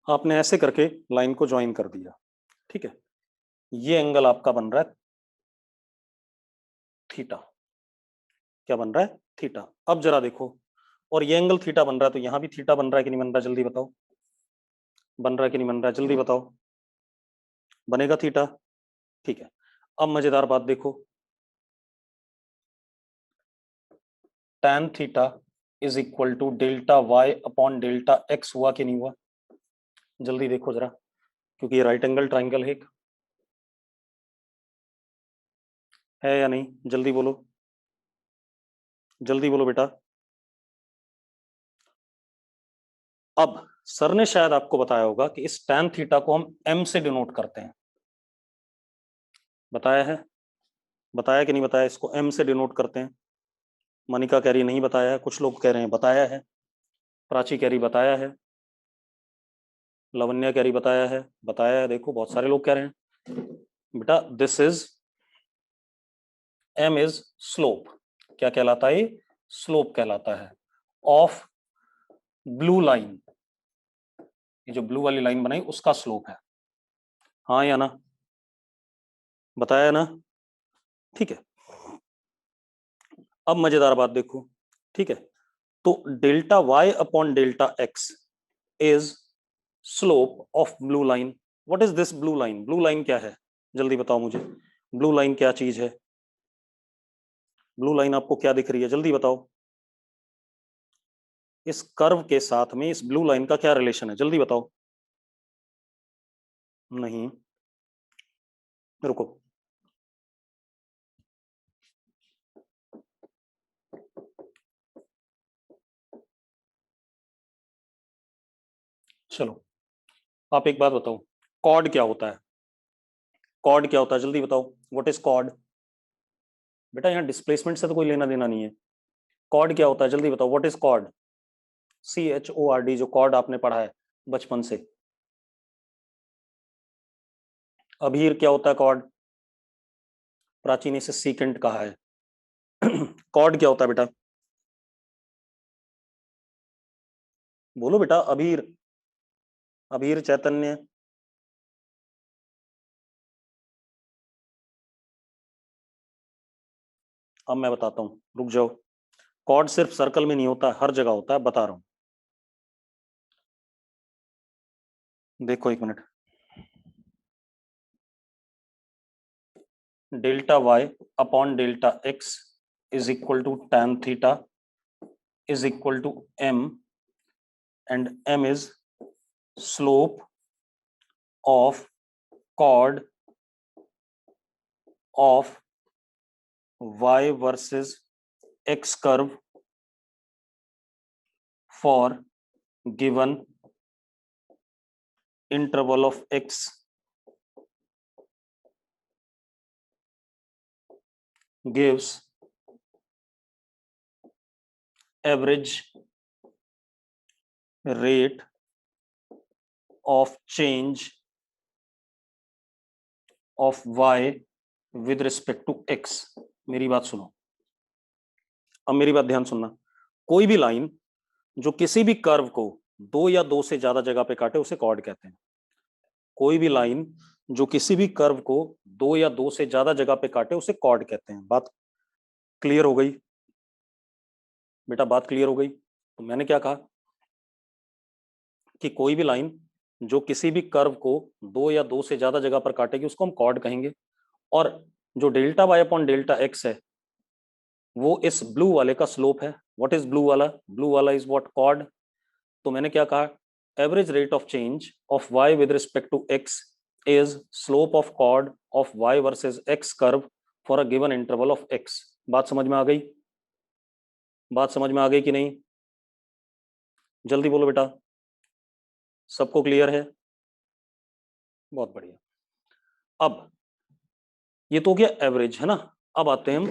आपने ऐसे करके लाइन को ज्वाइन कर दिया, ठीक है। ये एंगल आपका बन रहा है थीटा। क्या बन रहा है? थीटा। अब जरा देखो, और ये एंगल थीटा बन रहा है, तो यहां भी थीटा बन रहा है कि नहीं बन रहा है? जल्दी बताओ, बन रहा है कि नहीं बन रहा है? जल्दी बताओ, बनेगा थीटा। ठीक है, अब मजेदार बात देखो, tan theta is equal to delta y upon delta x हुआ कि नहीं हुआ? जल्दी देखो जरा, क्योंकि ये राइट एंगल ट्राइंगल है या नहीं? जल्दी बोलो, जल्दी बोलो बेटा। अब सर ने शायद आपको बताया होगा कि इस tan थीटा को हम m से डिनोट करते हैं। बताया है? बताया कि नहीं बताया? इसको m से डिनोट करते हैं। मनिका कह रही नहीं बताया है, कुछ लोग कह रहे हैं बताया है, प्राची कह रही बताया है, लवन्या कह रही बताया है, बताया है। देखो बहुत सारे लोग कह रहे हैं बेटा this is m is slope. क्या कहलाता है? स्लोप कहलाता है ऑफ ब्लू लाइन। ये जो ब्लू वाली लाइन बनाई उसका स्लोप है, हाँ या ना? बताया ना? ठीक है, अब मजेदार बात देखो, ठीक है, तो delta y upon delta x is slope of blue line. What is this blue line? Blue line क्या है? जल्दी बताओ मुझे, ब्लू लाइन क्या चीज है? ब्लू लाइन आपको क्या दिख रही है? जल्दी बताओ। इस कर्व के साथ में इस ब्लू लाइन का क्या रिलेशन है? जल्दी बताओ। नहीं, रुको, चलो आप एक बात बताओ, कॉर्ड क्या होता है? कॉर्ड क्या होता है? जल्दी बताओ, व्हाट इज कॉर्ड? बेटा यहाँ डिस्प्लेसमेंट से तो कोई लेना देना नहीं है। कॉर्ड क्या होता है? जल्दी बताओ, व्हाट इज कॉर्ड? CHORD, जो कॉर्ड आपने पढ़ा है बचपन से। अभीर क्या होता है कॉर्ड? प्राची ने इसे सीकेंट कहा है। कॉर्ड क्या होता है बेटा? बोलो बेटा, अभीर, अभीर चैतन्य। अब मैं बताता हूँ, रुक जाओ। कॉर्ड सिर्फ सर्कल में नहीं होता, हर जगह होता है, बता रहा हूँ। देखो एक minute, delta y upon delta x is equal to tan theta is equal to m, and m is slope of chord of y versus x curve for given interval of x gives average rate of change of y with respect to x। मेरी बात सुनो, अब मेरी बात ध्यान सुनना। कोई भी लाइन जो किसी भी कर्व को दो या दो से ज्यादा जगह पे काटे उसे कॉर्ड कहते हैं। कोई भी लाइन जो किसी भी कर्व को दो या दो से ज्यादा जगह पे काटे उसे कॉर्ड कहते हैं। बात क्लियर हो गई बेटा? बात क्लियर हो गई? तो मैंने क्या कहा कि कोई भी लाइन जो किसी भी कर्व को दो या दो से ज्यादा जगह पर काटेगी उसको हम कॉर्ड कहेंगे। और जो delta y upon delta x है वो इस ब्लू वाले का स्लोप है। व्हाट इज ब्लू वाला? ब्लू वाला इज व्हाट? कॉर्ड। तो मैंने क्या कहा, average rate of change of y with respect to x is slope of chord of y versus x curve for a given interval of x। बात समझ में आ गई? बात समझ में आ गई कि नहीं? जल्दी बोलो बेटा, सबको क्लियर है? बहुत बढ़िया। अब ये तो हो गया एवरेज, है ना? अब आते हैं हम,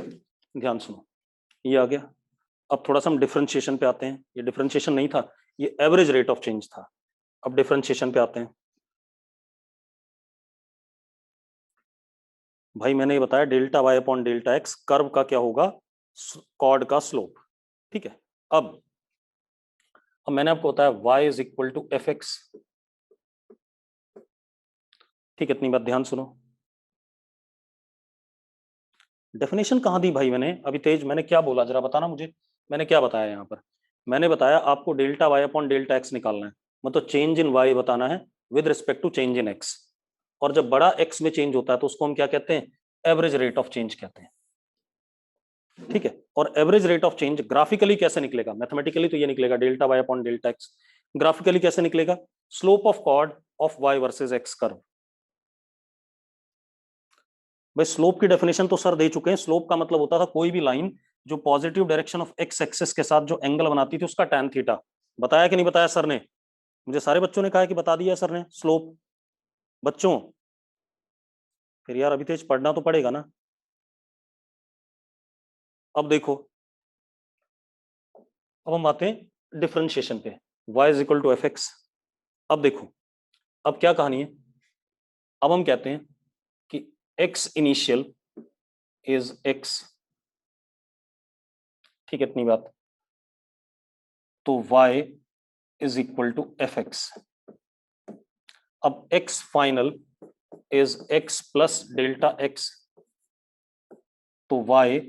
ध्यान सुनो, ये आ गया। अब थोड़ा सा हम डिफरेंशिएशन पे आते हैं। ये डिफरेंशिएशन नहीं था, ये एवरेज रेट ऑफ चेंज था। अब डिफरेंशिएशन पे आते हैं। भाई मैंने ये बताया delta y upon delta x curve का क्या होगा? कॉर्ड का स्लोप। ठीक है, अब मैंने आपको बताया y is equal to f x. ठीक है, इतनी बात ध्यान सुनो। डेफिनेशन कहाँ दी भाई मैंने? अभी तेज, मैंने क्या बोला जरा बताना मुझे। मैंने क्या बताया यहाँ पर? मैंने बताया आपको delta y upon delta x निकालना है, मतलब चेंज इन वाई बताना है with respect to change in x. और जब बड़ा x में चेंज होता है तो उसको हम क्या कहते हैं, एवरेज रेट ऑफ चेंज कहते हैं, ठीक है। और average rate of change graphically कैसे निकलेगा, मैथमेटिकली तो ये निकलेगा delta y upon delta x, graphically कैसे निकलेगा, slope of chord of y versus x curve. भाई स्लोप की डेफिनेशन तो सर दे चुके हैं, स्लोप का मतलब होता था कोई भी लाइन जो positive direction of x axis के साथ जो एंगल बनाती थी उसका टैन थीटा। बताया कि नहीं बताया सर ने, मुझे सारे बच्चों ने कहा कि बता दिया सर ने स्लोप। बच्चों फिर यार अभी तेज पढ़ना तो पड़ेगा ना। अब देखो, अब हम आते हैं डिफरेंशिएशन पे, y is equal to f x. अब देखो, अब क्या कहानी है, अब हम कहते हैं कि x इनिशियल इज x, ठीक है इतनी बात, तो y is equal to f x. अब x final is x plus delta x, तो y,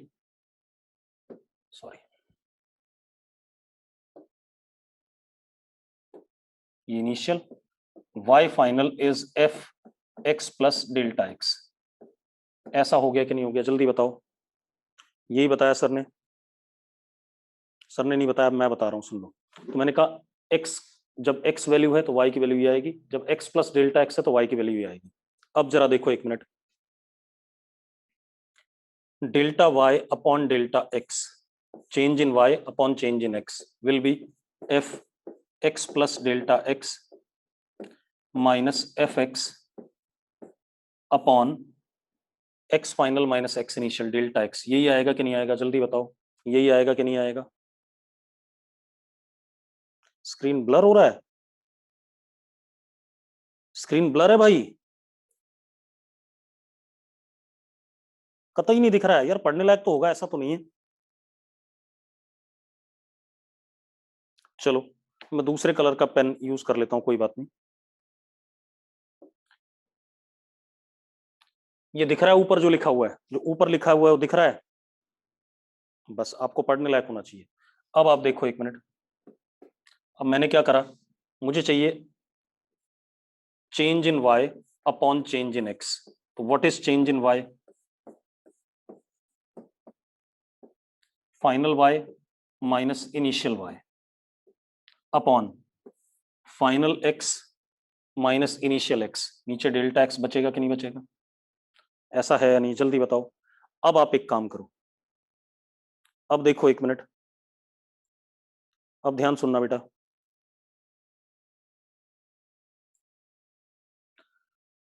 सॉरी ये initial, y final is f x plus delta x. ऐसा हो गया कि नहीं हो गया, जल्दी बताओ। यही बताया सर ने, सर ने नहीं बताया, मैं बता रहा हूं सुन लो। तो मैंने कहा x, जब x वैल्यू है तो y की वैल्यू ये आएगी, जब x प्लस डेल्टा x है तो y की वैल्यू ये आएगी। अब जरा देखो एक minute, delta y upon delta x, change in y upon change in x will be f x plus delta x minus f x upon x final minus x initial delta x। यही आएगा कि नहीं आएगा, जल्दी बताओ, यही आएगा कि नहीं आएगा। स्क्रीन ब्लर हो रहा है, स्क्रीन ब्लर है भाई, कतई नहीं दिख रहा है यार, पढ़ने लायक तो होगा, ऐसा तो नहीं है। चलो मैं दूसरे कलर का पेन यूज कर लेता हूं, कोई बात नहीं। ये दिख रहा है ऊपर जो लिखा हुआ है, जो ऊपर लिखा हुआ है वो दिख रहा है, बस आपको पढ़ने लायक होना चाहिए। अब आप देखो एक मिनट, अब मैंने क्या करा, मुझे चाहिए चेंज इन y अपॉन चेंज इन x। तो what is change in y, final y minus initial y upon final x minus initial x, नीचे डेल्टा x बचेगा कि नहीं बचेगा, ऐसा है या नहीं, जल्दी बताओ। अब आप एक काम करो, अब देखो एक मिनट, अब ध्यान सुनना बेटा।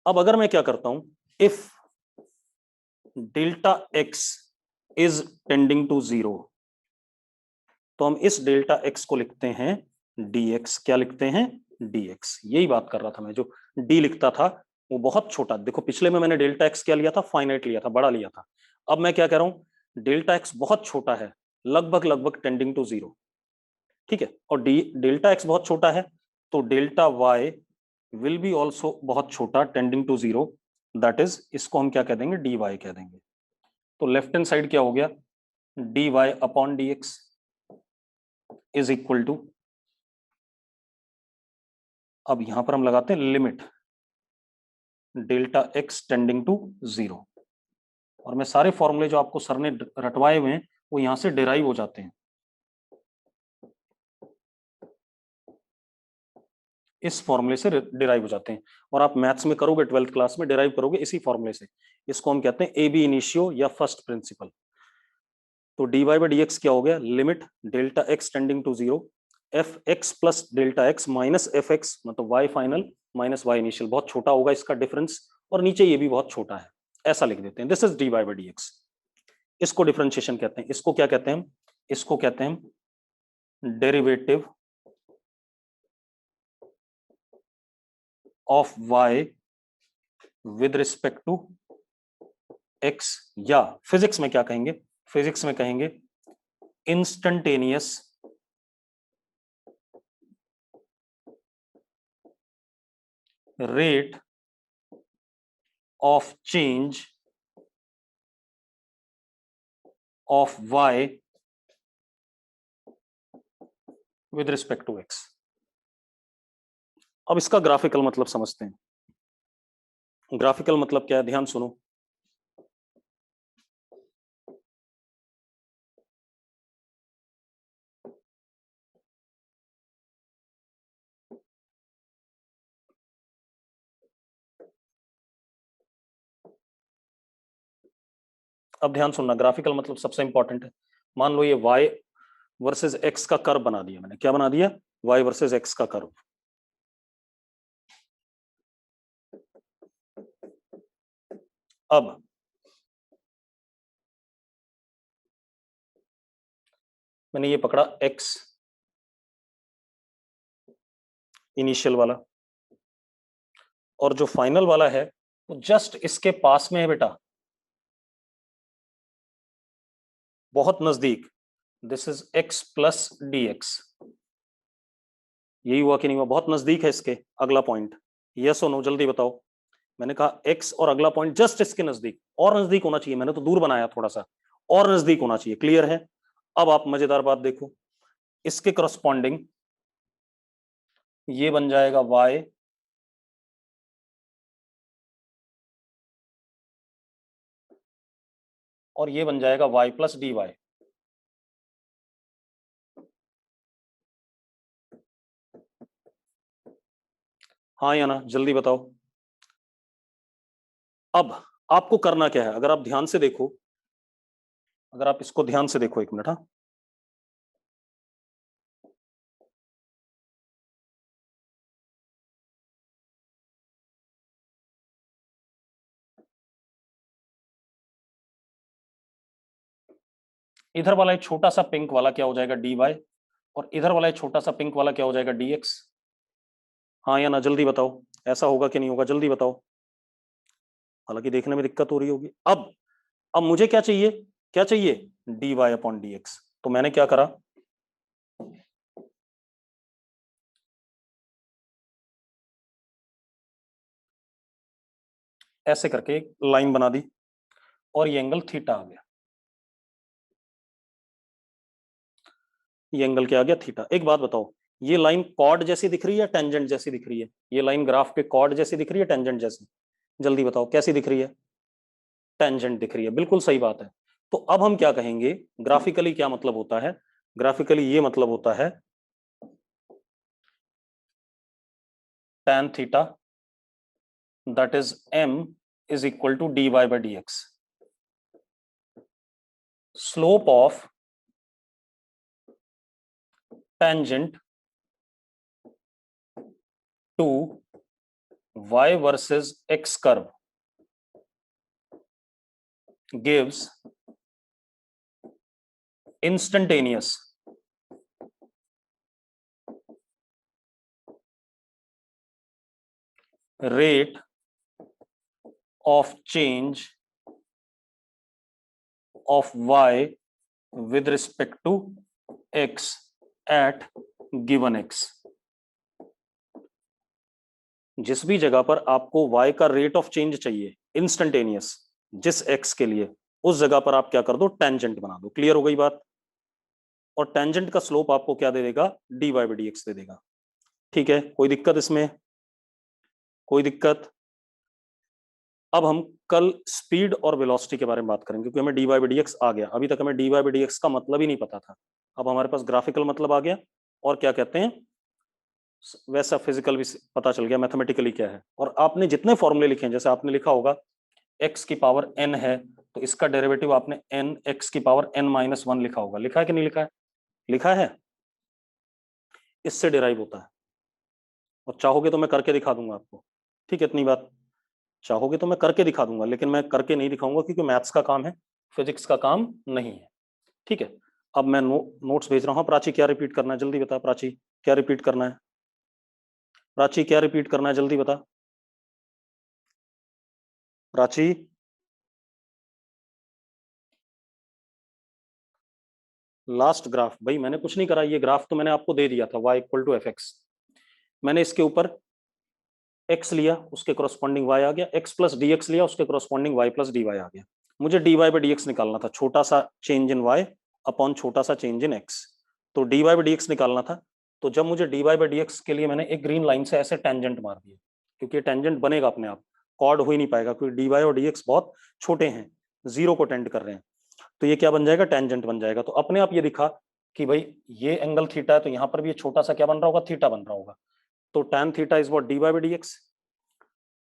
अब अगर मैं क्या करता हूं, if delta x is tending to 0, तो हम इस डेल्टा x को लिखते हैं dx। क्या लिखते हैं, dx। यही बात कर रहा था मैं, जो d लिखता था वो बहुत छोटा, देखो पिछले में मैंने डेल्टा x क्या लिया था, फाइनाइट लिया था, बड़ा लिया था। अब मैं क्या कह रहा हूं, डेल्टा x बहुत छोटा है, लगभग लगभग टेंडिंग टू 0, ठीक है, और डेल्टा x बहुत छोटा है, तो delta y will be also बहुत छोटा, टेंडिंग टू 0, दैट इज इसको हम क्या कह देंगे, dy कह देंगे। तो लेफ्ट हैंड साइड क्या हो गया, dy upon dx is equal to, अब यहां पर हम लगाते हैं limit delta x tending to 0, और मैं सारे फॉर्मूले जो आपको सर ने रटवाए हुए हैं वो यहां से डिराइव हो जाते हैं, इस फॉर्मूले से डिराइव हो जाते हैं। और आप मैथ्स में करोगे, 12th क्लास में डिराइव करोगे इसी फॉर्मूले से, इसको हम कहते हैं ए बी इनिशियो या फर्स्ट प्रिंसिपल। तो dy बाई डी एक्स क्या हो गया, limit delta x tending to 0 f x plus delta x minus f x, मतलब y final minus y initial, बहुत छोटा होगा इसका डिफरेंस, और नीचे ये भी बहुत छोटा है, ऐसा लिख देते हैं, this is dy by d x. इसको डिफरेंशिएशन कहते हैं, इसको क्या कहते हैं हम, इसको कहते हैं derivative of y with respect to x, या फिजिक्स में क्या कहेंगे, फिजिक्स में कहेंगे instantaneous rate of change of y with respect to x। अब इसका ग्राफिकल मतलब समझते हैं, ग्राफिकल मतलब क्या है, ध्यान सुनो। अब ध्यान सुनना, ग्राफिकल मतलब सबसे इंपॉर्टेंट है। मान लो ये y वर्सेस x का कर्व बना दिया मैंने, क्या बना दिया, y वर्सेस x का कर्व। अब मैंने ये पकड़ा x इनिशियल वाला, और जो फाइनल वाला है वो जस्ट इसके पास में है बेटा, बहुत नजदीक। This is x plus D x. यही हुआ कि नहीं हुआ, बहुत नजदीक है इसके अगला पॉइंट। यस और नो, जल्दी बताओ। मैंने कहा x और अगला पॉइंट जस्ट इसके नजदीक, और नजदीक होना चाहिए, मैंने तो दूर बनाया थोड़ा सा, और नजदीक होना चाहिए। क्लियर है? अब आप मजेदार बात देखो, इसके करस्पॉन्डिंग ये बन जाएगा y, और ये बन जाएगा y प्लस डी वाई। हाँ या ना, जल्दी बताओ। अब आपको करना क्या है, अगर आप ध्यान से देखो, अगर आप इसको ध्यान से देखो, एक मिनट, हाँ, इधर वाला एक छोटा सा पिंक वाला क्या हो जाएगा, डी वाई, और इधर वाला एक छोटा सा पिंक वाला क्या हो जाएगा, डी एक्स। हाँ या ना, जल्दी बताओ, ऐसा होगा कि नहीं होगा, जल्दी बताओ। हालांकि देखने में दिक्कत हो रही होगी। अब मुझे क्या चाहिए, क्या चाहिए, d y upon d x. तो मैंने क्या करा, ऐसे करके एक लाइन बना दी, और ये एंगल थीटा आ गया। ये एंगल क्या आ गया, थीटा। एक बात बताओ, ये लाइन कॉर्ड जैसी दिख रही है, टेंजेंट जैसी दिख रही है? ये लाइन ग्राफ के कॉर्ड जैसी दिख रही है, टेंजेंट जैसी? जल्दी बताओ कैसी दिख रही है, टेंजेंट दिख रही है, बिल्कुल सही बात है। तो अब हम क्या कहेंगे, ग्राफिकली क्या मतलब होता है, ग्राफिकली ये मतलब होता है tan theta that is m is equal to dy by dx। Slope of tangent to y versus x curve gives instantaneous rate of change of y with respect to x at given x। जिस भी जगह पर आपको y का rate of change चाहिए instantaneous, जिस x के लिए, उस जगह पर आप क्या कर दो, टेंजेंट बना दो। क्लियर हो गई बात? और टेंजेंट का स्लोप आपको क्या दे देगा, dy by dx दे देगा। ठीक है, कोई दिक्कत इसमें, कोई दिक्कत? अब हम कल स्पीड और वेलोसिटी के बारे में बात करेंगे, क्योंकि हमें dy by dx आ गया। अभी तक हमें dy by dx का मतलब ही नहीं पता था, अब हमारे पास ग्राफिकल मतलब आ गया, और क्या कहते हैं, वैसा फिजिकल भी पता चल गया, मैथमेटिकली क्या है। और आपने जितने फॉर्मूले लिखे हैं, जैसे आपने लिखा होगा x की पावर n है, तो इसका डेरिवेटिव आपने n x की पावर n माइनस 1 लिखा होगा। लिखा है कि नहीं लिखा है? लिखा है, इससे डिराइव होता है। और चाहोगे तो मैं करके दिखा दूंगा आपको, ठीक है, इतनी बात। चाहोगे तो मैं करके दिखा दूंगा, लेकिन मैं करके नहीं दिखाऊंगा, क्योंकि मैथ्स का काम है, फिजिक्स का काम नहीं है। ठीक है, अब मैं नोट्स भेज रहा हूँ। प्राची क्या रिपीट करना है, जल्दी बता। प्राची क्या रिपीट करना है, प्राची क्या रिपीट करना है, जल्दी बता। प्राची, लास्ट ग्राफ भाई मैंने कुछ नहीं करा, ये ग्राफ तो मैंने आपको दे दिया था, y equal to f x. मैंने इसके ऊपर x लिया, उसके करस्पॉन्डिंग y आ गया, x प्लस डी एक्स लिया, उसके corresponding y plus D Y आ गया। मुझे dy बाई डी एक्स निकालना था, छोटा सा चेंज इन y अपॉन छोटा सा चेंज इन x। तो dy बाई डी एक्स निकालना था। तो जब मुझे dy बाई डी एक्स के लिए मैंने एक ग्रीन लाइन से ऐसे टेंजेंट मार दिया, क्योंकि टेंजेंट बनेगा अपने आप, कॉर्ड हो ही नहीं पाएगा, क्योंकि dy और dx बहुत छोटे हैं, जीरो को टेंड कर रहे हैं। तो ये क्या बन जाएगा, टेंजेंट बन जाएगा। तो अपने आप ये दिखा कि भाई ये एंगल थीटा है, तो यहाँ पर भी ये छोटा सा क्या बन रहा होगा, थीटा बन रहा होगा। तो tan theta is what, dy by dx,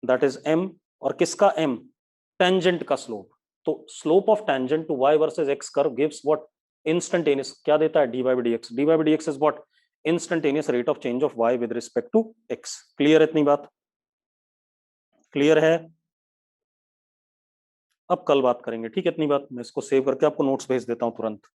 that is m। और किसका m, टेंजेंट का स्लोप। तो slope of tangent to y versus x curve gives what, instantaneous, क्या देता है, dy by dx। dy by dx is what, instantaneous rate of change of y with respect to x। Clear है इतनी बात, clear है। अब कल बात करेंगे, ठीक है इतनी बात। मैं इसको सेव करके आपको नोट्स भेज देता हूँ तुरंत।